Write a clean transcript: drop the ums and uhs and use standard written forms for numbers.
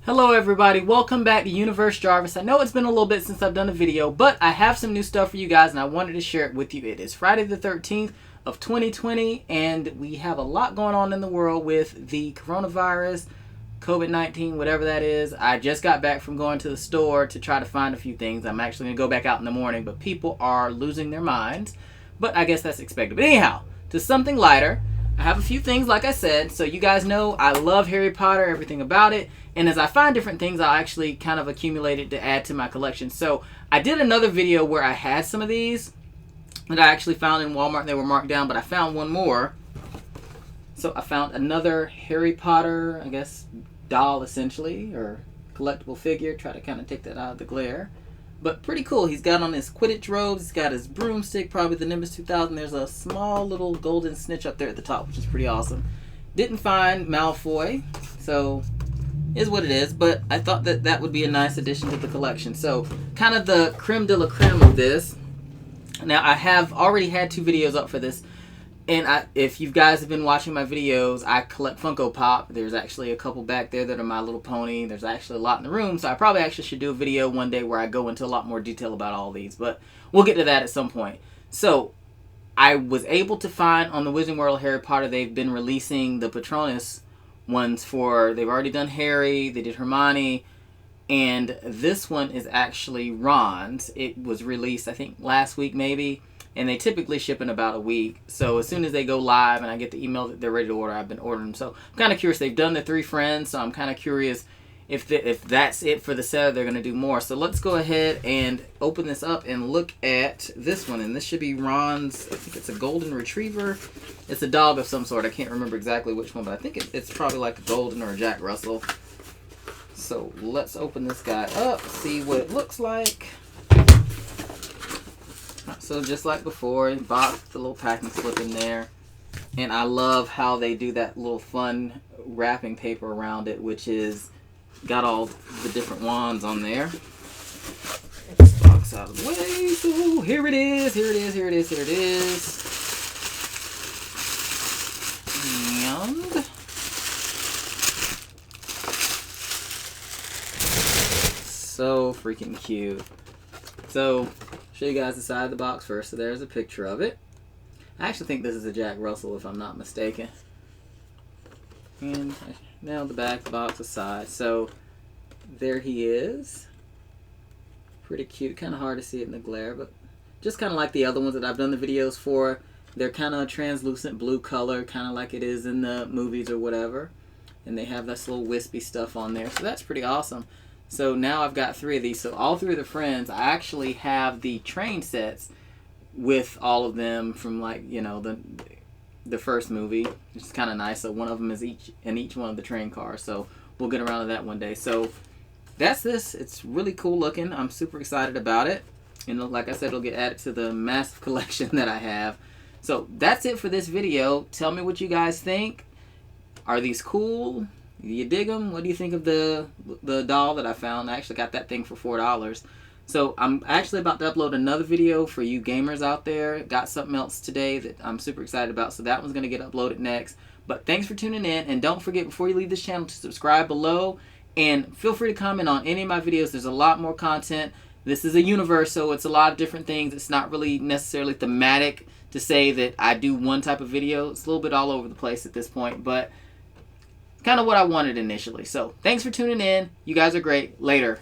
Hello everybody, welcome back to Universe Jarvis. I know it's been a little bit since I've done a video, but I have some new stuff for you guys and I wanted to share it with you. It is Friday the 13th of 2020 and we have a lot going on in the world with the coronavirus, COVID-19, whatever that is. I just got back from going to the store to try to find a few things. I'm actually going to go back out in the morning, but people are losing their minds. But I guess that's expected. But anyhow, to something lighter, I have a few things like I said, so you guys know I love Harry Potter, everything about it. And as I find different things, I'll actually kind of accumulate it to add to my collection. So I did another video where I had some of these that I actually found in Walmart. They were marked down, but I found one more. So I found another Harry Potter, I guess, doll essentially, or collectible figure. Try to kind of take that out of the glare. But pretty cool. He's got on his Quidditch robes. He's got his broomstick, probably the Nimbus 2000. There's a small little golden snitch up there at the top, which is pretty awesome. Didn't find Malfoy, so is what it is, but I thought that that would be a nice addition to the collection. So kind of the creme de la creme of this. Now I have already had 2 videos up for this, and if you guys have been watching my videos, I collect Funko Pop. There's actually a couple back there that are My Little Pony. There's actually a lot in the room, so I probably actually should do a video one day where I go into a lot more detail about all these, but we'll get to that at some point. So I was able to find on the Wizarding World Harry Potter, they've been releasing the Patronus ones for, they've already done Harry, they did Hermione, and this one is actually Ron's. It was released I think last week maybe, and they typically ship in about a week. So as soon as they go live and I get the email that they're ready to order, I've been ordering them. So I'm kind of curious. They've done the 3 friends, so I'm kind of curious if that's it for the set, they're going to do more. So let's go ahead and open this up and look at this one. And this should be Ron's, I think it's a golden retriever. It's a dog of some sort. I can't remember exactly which one, but I think it's probably like a golden or a Jack Russell. So let's open this guy up, see what it looks like. So just like before, box, the little packing slip in there. And I love how they do that little fun wrapping paper around it, which is got all the different wands on there. Get this box out of the way. So here it is, here it is, here it is, here it is. And so freaking cute. So show you guys the side of the box first. So there's a picture of it. I actually think this is a Jack Russell if I'm not mistaken. And now the back, the box aside. So there he is. Pretty cute. Kind of hard to see it in the glare, but just kind of like the other ones that I've done the videos for. They're kind of translucent blue color, kind of like it is in the movies or whatever. And they have this little wispy stuff on there. So that's pretty awesome. So now I've got 3 of these. So all 3 of the friends, I actually have the train sets with all of them from, like, you know, the first movie. It's kind of nice. So one of them is in each one of the train cars. So we'll get around to that one day. So that's this. It's really cool looking. I'm super excited about it. And like I said, it'll get added to the massive collection that I have. So that's it for this video. Tell me what you guys think. Are these cool? Do you dig them? What do you think of the doll that I found? I actually got that thing for $4. So I'm actually about to upload another video for you gamers out there. Got something else today that I'm super excited about. So that one's going to get uploaded next. But thanks for tuning in. And don't forget, before you leave this channel, to subscribe below. And feel free to comment on any of my videos. There's a lot more content. This is a universe, so it's a lot of different things. It's not really necessarily thematic to say that I do one type of video. It's a little bit all over the place at this point. But kind of what I wanted initially. So thanks for tuning in. You guys are great. Later.